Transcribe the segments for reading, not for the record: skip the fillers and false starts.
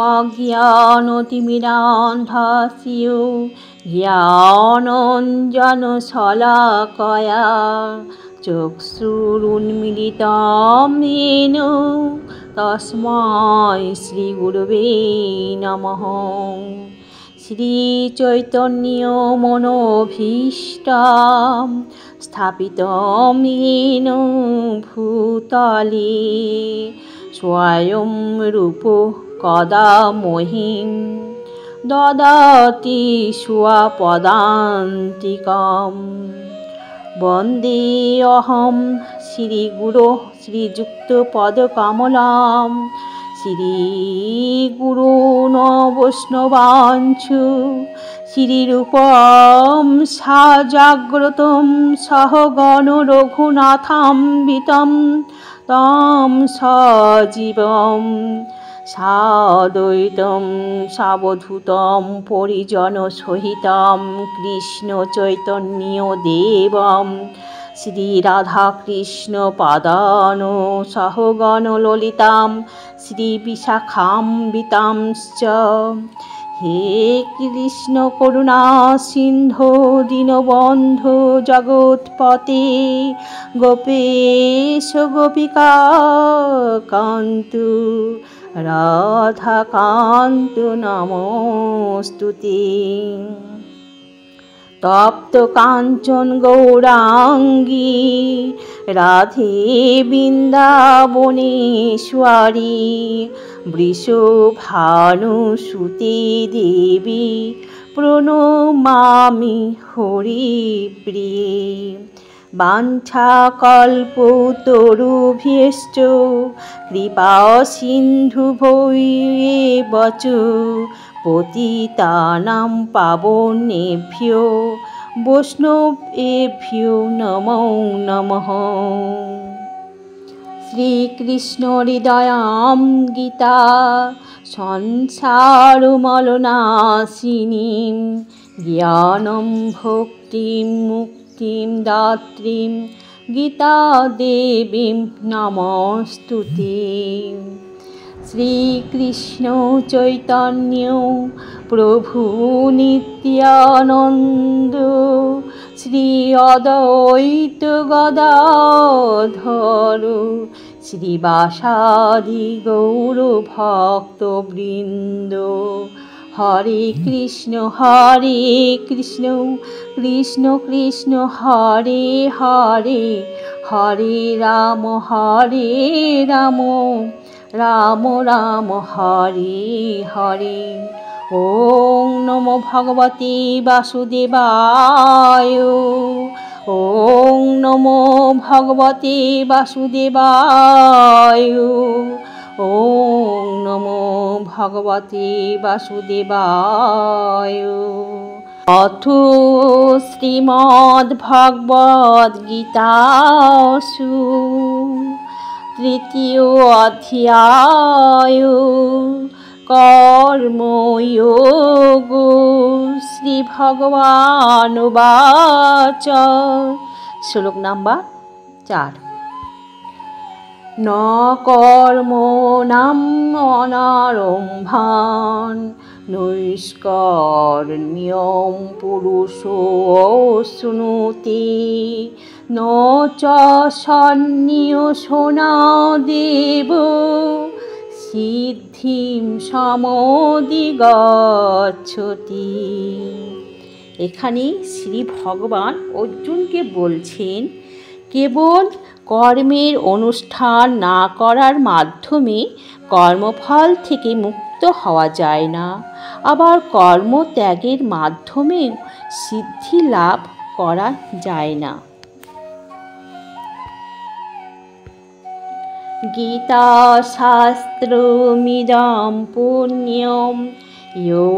অজ্ঞানতিমিরান্ধাস্য জ্ঞানাঞ্জনশলাকয়া চক্ষুরুন্মিলিतं येन তস্मै শ্রীগুরবে নমঃ। শ্রীচৈতন্যমনোভীষ্টাं স্থাপিतं येन ভূতলে স্বয়ং রূপ কদা মহিম দদাতি স্বপদান্তিকম। বন্দেऽহং শ্রীগুরো শ্রীযুক্তপদকমলাম শ্রীগুরূन् বৈষ্ণবাঞ্চ শ্রীরূপং সাজাগ্রतं সহগণ রঘুনাথান্বিतं तं সজীবং সাদ্বৈतं সাবধূतं পরিজনসহিतं কৃষ্ণ চৈতন্য দেবম শ্রীরাধাকৃষ্ণপাদান সহগণ ললিতাং শ্রীবিশাখান্বিতাংশ্চ। হে কৃষ্ণ করুণা সিন্ধু দীনবন্ধু জগৎপতে গোপেশ গোপিকা কান্ত রাধাকান্ত নমোস্তুতে। তপ্ত কাঞ্চন গৌরাঙ্গী রাধে বৃন্দাবনেশ্বরী বৃষভানুসুতে দেবী প্রণমামি হরিপ্রিয়ে। বাঞ্ছাকল্পতরুভ্যশ্চ কৃপা সিন্ধুভ্যেব চ পতিতানাং পাবনেভ্যো বৈষ্ণবেভ্যো নমো নমঃ। শ্রীকৃষ্ণ হৃদয়াম গীতা সংসারমলনাশিনীং জ্ঞানং ভক্তিং মুক্তিং দাত্রীং গীতা দেবীং নমস্তুতে। শ্রীকৃষ্ণ চৈতন্য প্রভু নিত্যানন্দ শ্রী অদ্বৈত গদাধর শ্রীবাসাদি গৌর ভক্তবৃন্দ। হরে কৃষ্ণ কৃষ্ণ কৃষ্ণ হরে হরে হরে রাম রাম রাম হরে হরে। ওং নমো ভগবতে বাসুদেবায়। ওং নমো ভগবতে বাসুদেবায়। ওং নমো ভগবতে বাসুদেবায়। অথ শ্রীমদ্ভগবদ্গীতাসু তৃতীয় অধ্যায় কর্মযোগো। শ্রী ভগবানুবাচ। শ্লোক নাম্বার 4। ন কর্মণাং অনারম্ভান নৈষ্কর্ম্যং পুরুষোऽশ্নুতে ন চ সন্ন্যাসনাদেব সিদ্ধিং সমধিগচ্ছতি। এখানে শ্রী ভগবান অর্জুনকে বলছেন, কেবল কর্মের অনুষ্ঠান না করার মাধ্যমে কর্মফল থেকে মুক্ত হওয়া যায় না, আবার কর্মত্যাগের মাধ্যমেও সিদ্ধি লাভ করা যায় না। গীতা শাস্ত্রমিদং পুণ্যম ইয়ো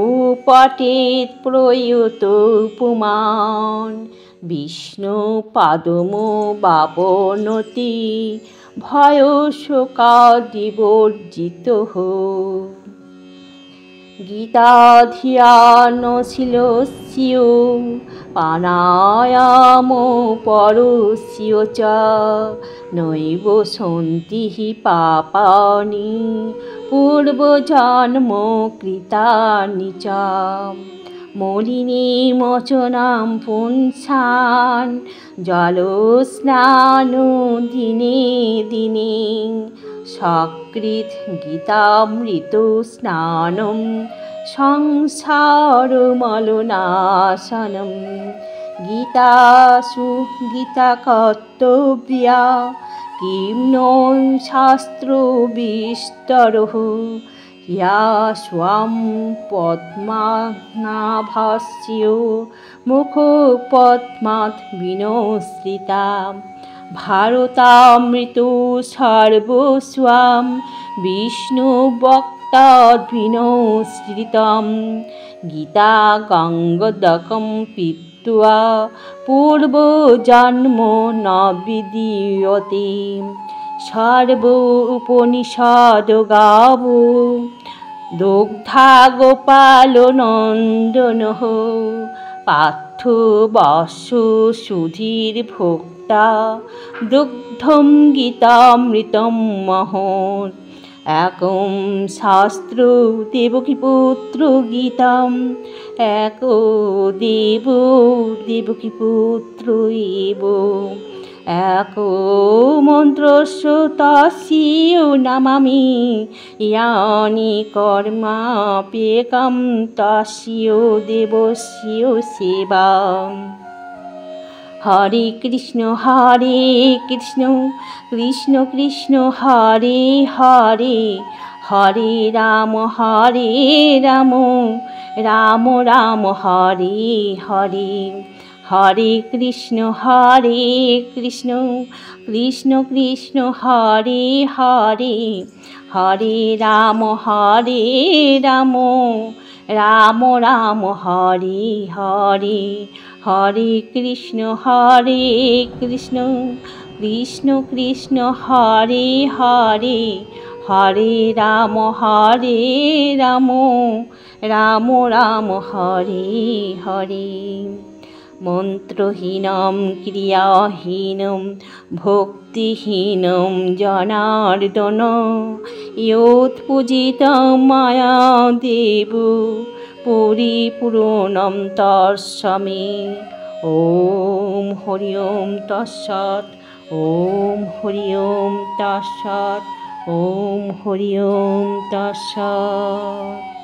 পঠেৎ প্রয়তো পুমান বিষ্ণু পাদমবাবনতি ভয়শোকাদিবর্জিতঃ। গীতাধিয়ানশীলস্য প্রাণায়ামো পরস্য চ নৈব সন্তি পাপানি পূর্বজন্মকৃতানি চ মলিনেমোচনাং পুংসাং জলস্নানো দিনে দিনে সকৃৎ গীতামৃতস্নানম সংসারমলনাশনম গীতাসু গীতাকর্তব্যা কিং নো শাস্ত্রবিস্তরঃ ইয়া স্বং পদ্মনাভস্য মুখপদ্মাৎ বিনশ্রিতা ভারতামৃতো সর্বস্বং বিষ্ণুভক্তাদ্বিনশ্রিতম গীতা গঙ্গোদকং পীত্বা পূর্বজন্ম ন বিদ্যতে সর্ব উপনিষদ গাবো দুগ্ধা গোপালনন্দনঃ পার্থ বৎসো সুধীর ভোক্তা দুগ্ধম গীতামৃতম মহৎ একং শাস্ত্র দেবকীপুত্র গীতাম একো দেব দেবকীপুত্র এব একো মন্ত্রস্য তস্য নমামি ইয়ানি কর্মাপ্যেকং তস্য দেবস্য সেবা হরে কৃষ্ণ কৃষ্ণ কৃষ্ণ হরে হরে হরে রাম রাম রাম হরে হরে হরে কৃষ্ণ কৃষ্ণ কৃষ্ণ হরে হরে হরে রাম রাম রাম হরে হরে হরে কৃষ্ণ কৃষ্ণ কৃষ্ণ হরে হরে হরে রাম রাম রাম হরে হরে মন্ত্রহীনম ক্রিয়াহীনম ভক্তিহীনম জনার্দন ইয়ৎপূজিতং মায়া দেব পরিপূর্ণম তস্মে ওম হরি ওম তৎসৎ ওম হরি ওম তৎসৎ ওম হরি ওম তৎসৎ।